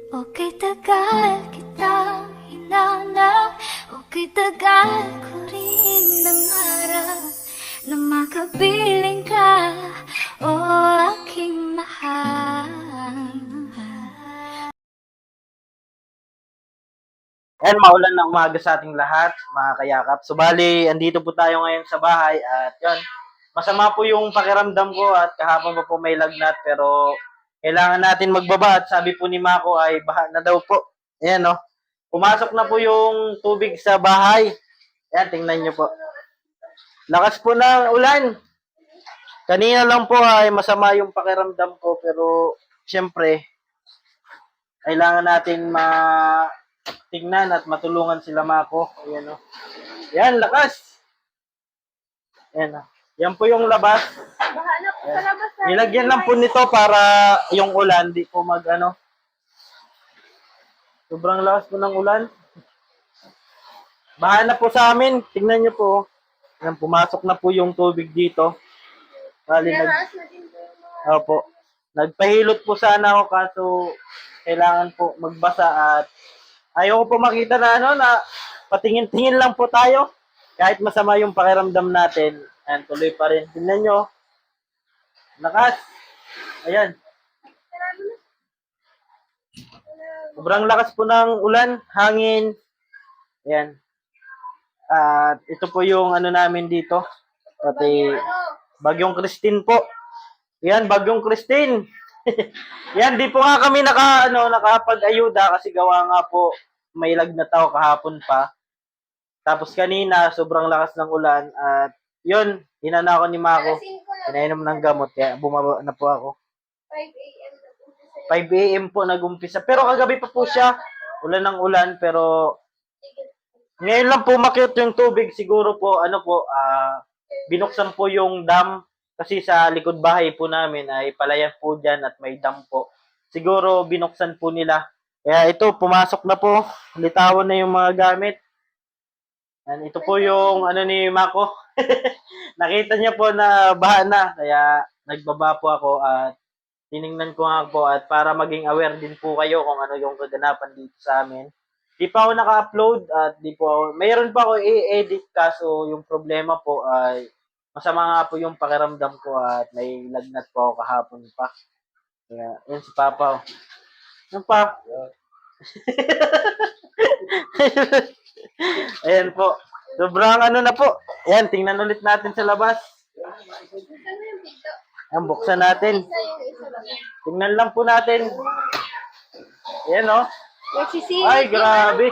Okay tagal kitang hinanap, okay tagal ko rin nangarap na makapiling ka, o aking mahal. And maulan na umaga sa ating lahat, mga kayakap. So bali, andito po tayo ngayon sa bahay at yun, masama po yung pakiramdam ko at kahapon pa po may lagnat pero kailangan natin magbaba at sabi po ni Mako ay baha na daw po. Ayan no, pumasok na po yung tubig sa bahay. Ayan, tingnan nyo po. Lakas po ng ulan. Kanina lang po ay masama yung pakiramdam ko pero syempre, kailangan natin tingnan at matulungan sila Mako. Ayan o. Yan, lakas. Ayan o. Yan po yung labas. Nilagyan lang po nito para yung ulan, di po sobrang lakas po ng ulan. Baha na po sa amin. Tingnan nyo po. Yan, pumasok na po yung tubig dito. Bali, Opo. Nagpahilot po sana ako kaso kailangan po magbasa at ayoko po makita na patingin-tingin lang po tayo. Kahit masama yung pakiramdam natin, ayan, tuloy pa rin. Tingnan nyo. Lakas. Ayan. Sobrang lakas po ng ulan, hangin. Ayan. At ito po yung namin dito. Pati Bagyong Christine po. Ayan, Bagyong Christine. Yan, di po nga kami nakapag-ayuda kasi gawa nga po may lagnat ako kahapon pa. Tapos kanina, sobrang lakas ng ulan at yun, hinana ako ni Mako. Pinainom ng gamot, kaya bumaba na po ako. 5 a.m. po nag-umpisa. Pero kagabi pa po siya, ulan ng ulan, pero ngayon lang po makyot yung tubig. Siguro po, binuksan po yung dam. Kasi sa likod bahay po namin ay palayan po dyan at may dam po. Siguro binuksan po nila. Kaya ito, pumasok na po. Litawan na yung mga gamit. And ito po yung ni Mako. Nakita niya po na baha na. Kaya nagbaba po ako at tiningnan ko nga po at para maging aware din po kayo kung ano yung kaganapan dito sa amin. Di pa ako naka-upload at di po ako, mayroon pa ako i-edit kaso yung problema po ay masama nga po yung pakiramdam ko at may lagnat po ako kahapon pa. Kaya, yun si Papa. Yan pa. Ayan po. Sobrang na po. Ayan, tingnan ulit natin sa labas. Ayan, buksan natin. Tingnan lang po natin. Ayan o. Ay, grabe.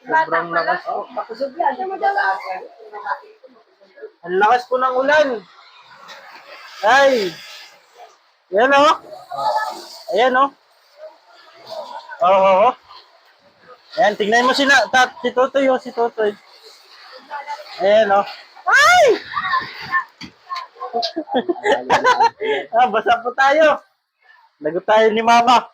Sobrang lakas po. Ang lakas po ng ulan. Ay. Ayan o. Ayan o. Oo. Ayan, tingnan mo si Totoy o, si Totoy. Ayan o. Ay! Basa po tayo. Lagot tayo ni Mama.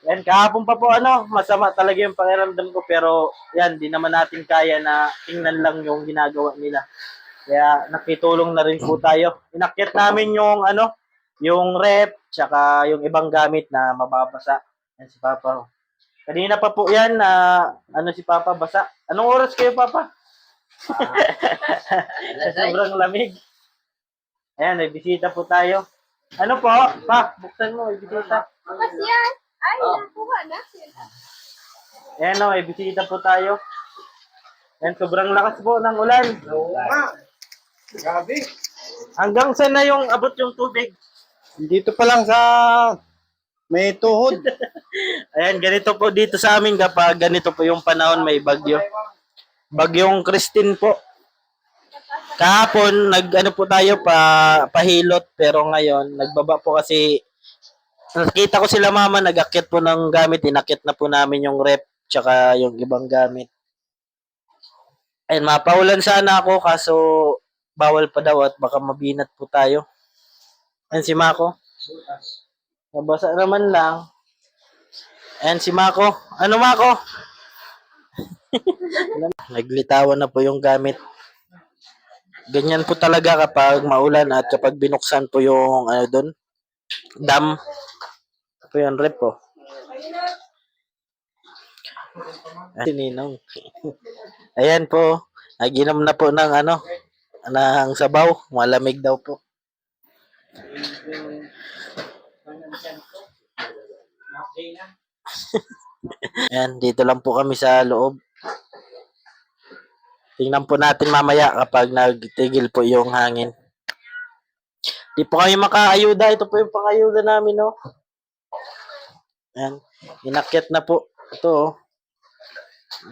Yan, kahapon pa po masama talaga yung pakiramdam ko pero yan, di naman natin kaya na tingnan lang yung ginagawa nila. Kaya nakitulong na rin po tayo. Inakyat namin yung yung rep, tsaka yung ibang gamit na mababasa. Yan si Papa. Kanina pa po yan na si Papa basa. Anong oras kayo, Papa? Sa sobrang lamig. Ayan, may bisita po tayo. Ano po? Pa, buksan mo, may bisita. Bukas yan! Ay, nakuha na. Ayan may bisita po tayo. Ayan, sobrang lakas po ng ulan. Oo nga. Grabe. Hanggang saan na yung abot yung tubig? Dito pa lang sa may tuhod. Ayan, ganito po dito sa amin kapag ganito po yung panahon may bagyo. Bagyong Christine po. Kahapon, po tayo pahilot pero ngayon, nagbaba po kasi nakita ko sila Mama, nag-akyat po ng gamit, inakyat na po namin yung rep tsaka yung ibang gamit. Ayun, mapaulan sana ako kaso bawal pa daw at baka mabinat po tayo. Ayun si Mako. Nabasa naman lang. Ayun si Mako. Ano Mako? Naglitawan na po yung gamit. Ganyan po talaga kapag maulan at kapag binuksan po yung doon, dam. po yung rep po. Si Ninong. Ayan po. Nag-inom na po ng ng sabaw. Malamig daw po. Ayan, dito lang po kami sa loob. Tingnan po natin mamaya kapag nagtigil po yung hangin. Di po kayo makaayuda. Ito po yung pangayuda namin, no? Ayan, inakyat na po. Ito, oh.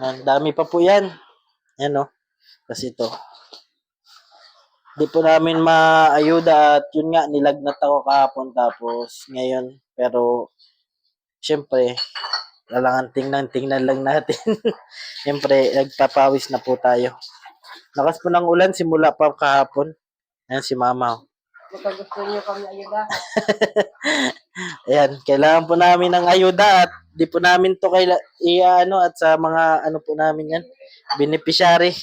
Ayan, dami pa po yan. Ayan, no? Kasi ito. Di po namin maayuda at yun nga, nilagnat ako kahapon tapos ngayon. Pero, syempre, kailangan tingnan lang natin. Syempre, nagpapawis na po tayo. Lakas po ng ulan, simula pa kahapon. Ayan si Mama. Oh. Baka gusto niyo kami ayuda. Ayan, kailangan po namin ng ayuda at di po namin to at sa mga po namin yan, beneficiary.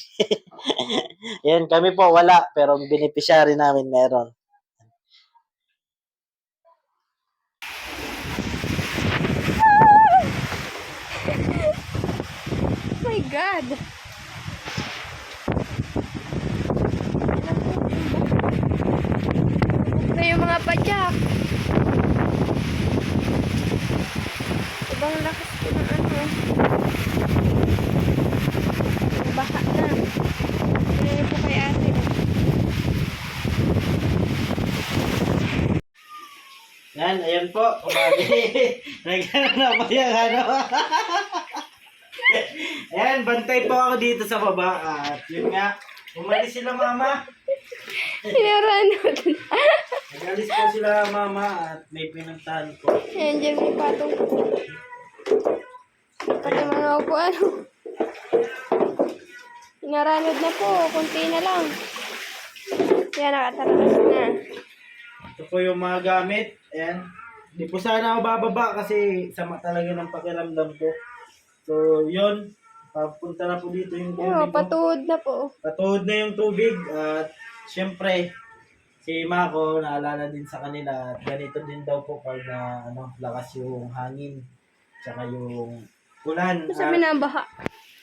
Ayan, kami po wala, pero beneficiary namin meron. Oh my God! Na yung mga padyak. Ibang lakas ko ng baha na. Ano po kay ate? Yan, ayan po. Nagano na po yung Ayan, bantay po ako dito sa baba. At yun nga, umalis sila Mama. Pinaranod. Nag-alis po sila Mama at may pinuntahan po. Ayan, dyan may patong. Pati mga upuan. Pinaranod na po. Kunti na lang. Yan, nakataralas na. Ito po yung mga gamit. Ayan. Di po sana ako bababa kasi sama talaga ng pakiramdam ko. So, yun. Papunta na po dito yung tubig. Ano, patuod na po. Patuod na yung tubig. At syempre, si Mako, naalala din sa kanila. At ganito din daw po pag lakas yung hangin. Tsaka yung ulan. Sabi na baha.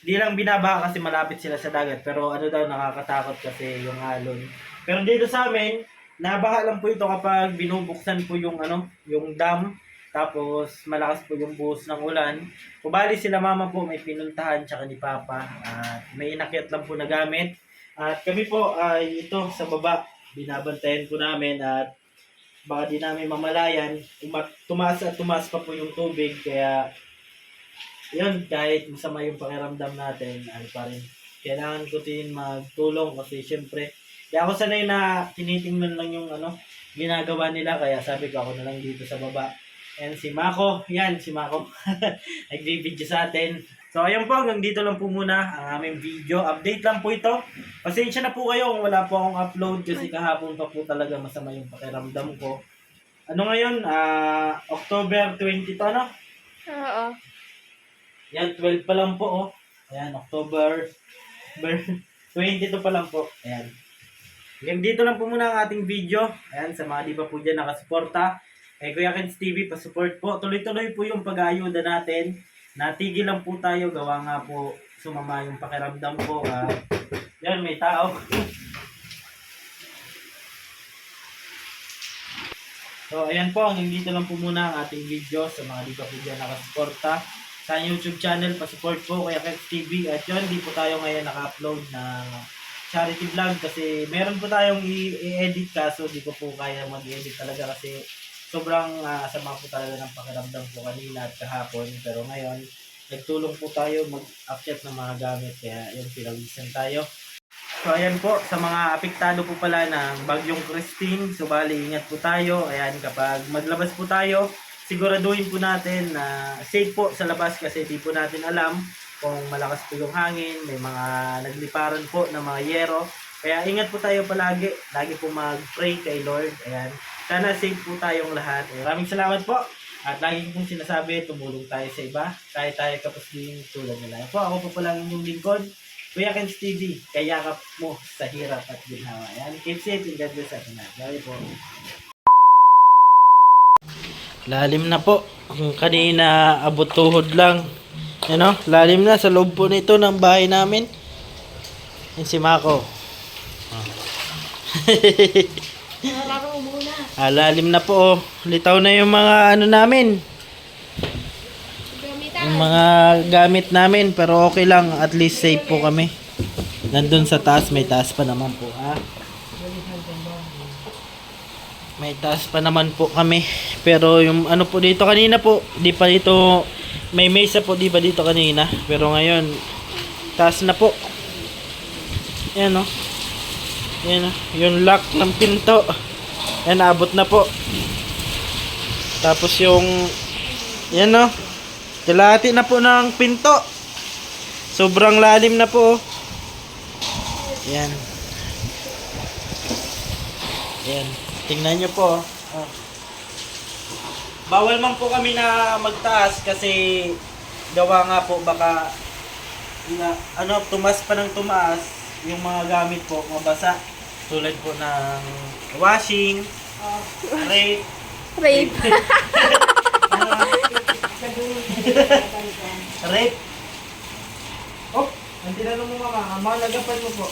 Di lang binabaha kasi malapit sila sa dagat. Pero nakakatakot kasi yung alon. Pero dito sa amin, nabaha lang po ito kapag binubuksan po yung yung dam. Tapos malakas po yung buhos ng ulan. Kubali sila Mama po may pinuntahan tsaka ni Papa. At may inakyat lang po na gamit. At kami po ay ito sa baba. Binabantayan po namin at baka di namin mamalayan. Tumaas at tumaas pa po yung tubig. Kaya yun, kahit masama yung pakiramdam natin, pa rin. Kailangan ko din magtulong kasi syempre, di ako sanay na tinitingnan lang yung ginagawa nila. Kaya sabi ko ako na lang dito sa baba. And si Mako, yan si Mako. Nagbibideo sa atin. So ayun po, hanggang dito lang po muna ang aming video. Update lang po ito. Pasensya na po kayo kung wala po akong upload kasi kahapon pa po talaga masama yung pakiramdam ko. Ngayon? October 20 to, Oo. Yan, 12 pa lang po, oh. Ayan, October 22 pa lang po. Ayan. Hanggang dito lang po muna ang ating video. Ayan, sa mga di ba po dyan nakasuporta. Kay Kuya Kens TV, pa-support po. Tuloy-tuloy po yung pag-aayuda natin. Natigil lang po tayo. Gawa nga po sumama yung pakiramdam ko. Yan, may tao. So, ayan po. Hanggang dito lang po muna ang ating video. Sa mga di pa po dyan nakasuporta. Sa YouTube channel, pa-support po Kuya Kens TV. At yun, di po tayo ngayon naka-upload ng charity vlog. Kasi meron po tayong i-edit kaso di ko po kaya mag-edit talaga kasi sobrang sama po talaga ng pakiramdam ko kanina at kahapon. Pero ngayon, nagtulong po tayo mag-update ng mga gamit. Kaya yun, pinawisan tayo. So ayan po, sa mga apektado po pala ng Bagyong Christine, so bali ingat po tayo. Ayan, kapag maglabas po tayo, siguraduhin po natin na safe po sa labas kasi di po natin alam kung malakas po yung hangin, may mga nagliparan po ng mga yero. Kaya ingat po tayo palagi. Lagi po mag-pray kay Lord. Ayan. Sana safe po tayong lahat. Maraming salamat po. At lagi kong sinasabi, tumulong tayo sa iba. Kahit tayo kapos din tulad nila. Ako po pala inyong lingkod, Kuya Kens TV. Kayakap mo sa hirap at ginhawa. Ayan. Keep safe and God bless at lahat. Lagi po. Lalim na po. Yung kanina, abot tuhod lang. Ano, lalim na sa loob po nito ng bahay namin. Yan si Mako. Lalim na po. Litaw na yung mga ano namin. Yung mga gamit namin. Pero okay lang. At least safe po kami. Nandun sa taas. May taas pa naman po. Ha? May taas pa naman po kami. Pero yung ano po dito kanina po. Di pa dito. May mesa po di ba dito kanina. Pero ngayon. Taas na po. Yan o. Yan o. Yung lock ng pinto. Yan, abot na po. Tapos yung, yan o. Kalahati na po ng pinto. Sobrang lalim na po. Yan. Yan. Tingnan nyo po. Oh. Bawal man po kami na magtaas kasi gawa nga po baka na, ano, tumas pa ng tumaas yung mga gamit po mabasa. Tulad po ng washing, rape. Rape. Rape. Oh, ang tinanong mo mama, malagapan mo po.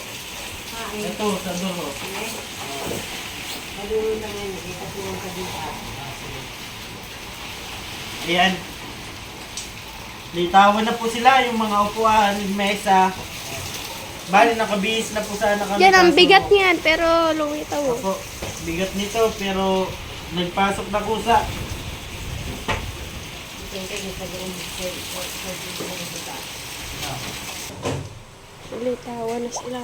Ito, sa dulo. Ayan. Litawan na po sila yung mga upuan, mesa. Bali, nakabihis na po sana kami. Yan, ang kaso- bigat niyan, pero lumitaw. Opo, bigat nito pero nagpasok na kusa. Litawan na sila.